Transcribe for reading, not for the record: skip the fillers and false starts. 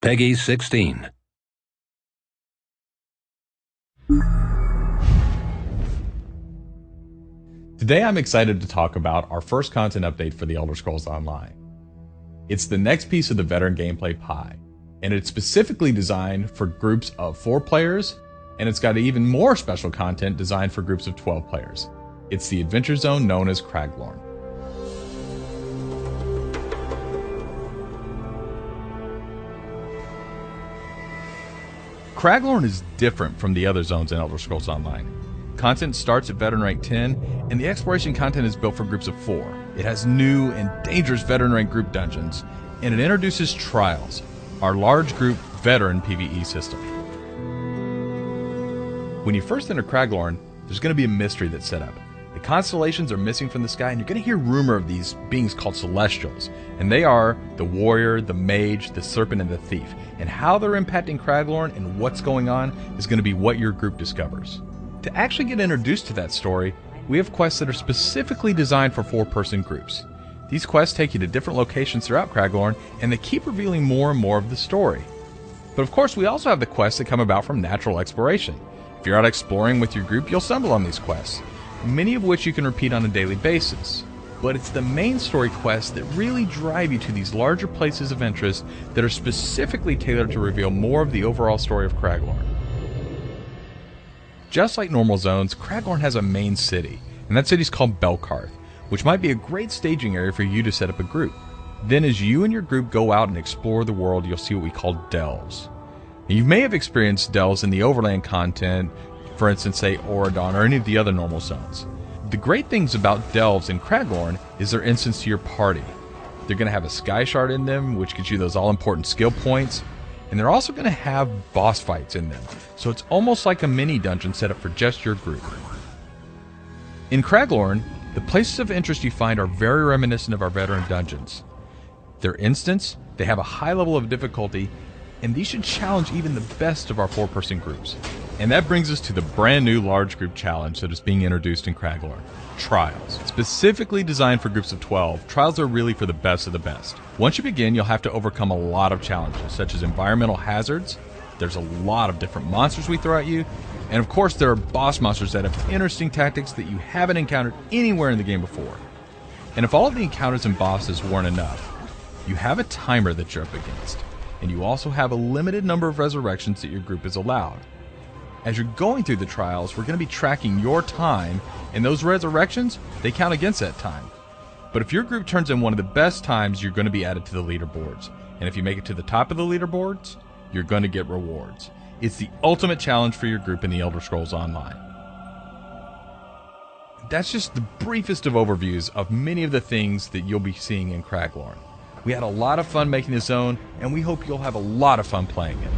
Peggy 16. Today I'm excited to talk about our first content update for The Elder Scrolls Online. It's the next piece of the veteran gameplay pie, and it's specifically designed for groups of 4 players, and it's got even more special content designed for groups of 12 players. It's the adventure zone known as Craglorn. Craglorn is different from the other zones in Elder Scrolls Online. Content starts at veteran rank 10, and the exploration content is built for groups of 4. It has new and dangerous veteran rank group dungeons, and it introduces Trials, our large group veteran PvE system. When you first enter Craglorn, there's going to be a mystery that's set up. The constellations are missing from the sky, and you're going to hear rumor of these beings called Celestials, and they are the warrior, the mage, the serpent, and the thief. And how they're impacting Craglorn and what's going on is going to be what your group discovers. To actually get introduced to that story, we have quests that are specifically designed for 4-person groups. These quests take you to different locations throughout Craglorn, and they keep revealing more and more of the story. But of course, we also have the quests that come about from natural exploration. If you're out exploring with your group, you'll stumble on these quests, many of which you can repeat on a daily basis. But it's the main story quests that really drive you to these larger places of interest that are specifically tailored to reveal more of the overall story of Craglorn. Just like normal zones, Craglorn has a main city, and that city's called Belkarth, which might be a great staging area for you to set up a group. Then as you and your group go out and explore the world, you'll see what we call delves. Now, you may have experienced delves in the overland content, for instance, say Auradon or any of the other normal zones. The great things about delves in Craglorn is they're instants to your party. They're going to have a sky shard in them, which gives you those all-important skill points, and they're also going to have boss fights in them, so it's almost like a mini dungeon set up for just your group. In Craglorn, the places of interest you find are very reminiscent of our veteran dungeons. They're instants, they have a high level of difficulty, and these should challenge even the best of our 4-person groups. And that brings us to the brand new large group challenge that is being introduced in Craglorn, Trials. Specifically designed for groups of 12, Trials are really for the best of the best. Once you begin, you'll have to overcome a lot of challenges, such as environmental hazards. There's a lot of different monsters we throw at you, and of course there are boss monsters that have interesting tactics that you haven't encountered anywhere in the game before. And if all of the encounters and bosses weren't enough, you have a timer that you're up against, and you also have a limited number of resurrections that your group is allowed. As you're going through the trials, we're going to be tracking your time, and those resurrections, they count against that time. But if your group turns in one of the best times, you're going to be added to the leaderboards. And if you make it to the top of the leaderboards, you're going to get rewards. It's the ultimate challenge for your group in the Elder Scrolls Online. That's just the briefest of overviews of many of the things that you'll be seeing in Craglorn. We had a lot of fun making this zone, and we hope you'll have a lot of fun playing it.